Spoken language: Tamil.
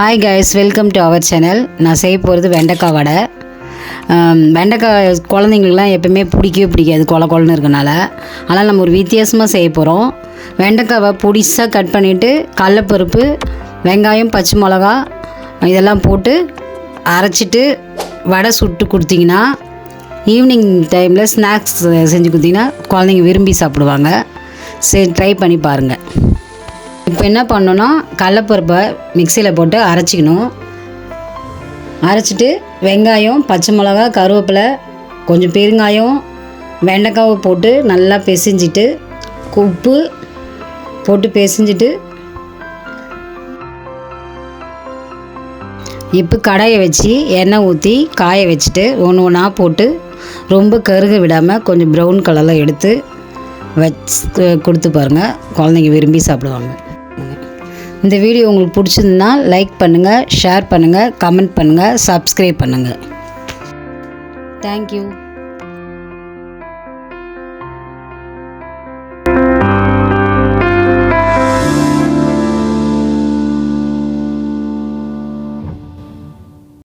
Hi guys, welcome to our channel. நான் செய்ய போகிறது வெண்டைக்காய் வடை. வெண்டைக்காய் குழந்தைங்களுக்குலாம் எப்பவுமே பிடிக்காது கொலன்னு இருக்கனால. அதனால் நம்ம ஒரு வித்தியாசமாக செய்ய போகிறோம். வெண்டைக்காவை பொடிசாக கட் பண்ணிவிட்டு கடலப்பருப்பு, வெங்காயம், பச்சை மிளகா இதெல்லாம் போட்டு அரைச்சிட்டு வடை சுட்டு கொடுத்திங்கன்னா ஈவினிங் டைமில் ஸ்நாக்ஸ் செஞ்சு கொடுத்திங்கன்னா குழந்தைங்க விரும்பி சாப்பிடுவாங்க. சரி, ட்ரை பண்ணி பாருங்கள். இப்போ என்ன பண்ணணுன்னா, கடலப்பருப்பை மிக்சியில் போட்டு அரைச்சிக்கணும். அரைச்சிட்டு வெங்காயம், பச்சை மிளகா, கருவேப்பிலை, கொஞ்சம் பெருங்காயம், வெண்டைக்காவை போட்டு நல்லா பிசைஞ்சிட்டு உப்பு போட்டு பிசைஞ்சிட்டு இப்போ கடாயை வச்சு எண்ணெய் ஊற்றி காய வச்சுட்டு ஒன்று ஒன்றா போட்டு ரொம்ப கருக விடாமல் கொஞ்சம் ப்ரௌன் கலரில் எடுத்து வச்சு கொடுத்து பாருங்கள். குழந்தைங்க விரும்பி சாப்பிடுவாங்க. இந்த வீடியோ உங்களுக்கு பிடிச்சிருந்தா லைக் பண்ணுங்கள், ஷேர் பண்ணுங்கள், கமெண்ட் பண்ணுங்கள், சப்ஸ்கிரைப் பண்ணுங்கள். தேங்க்யூ.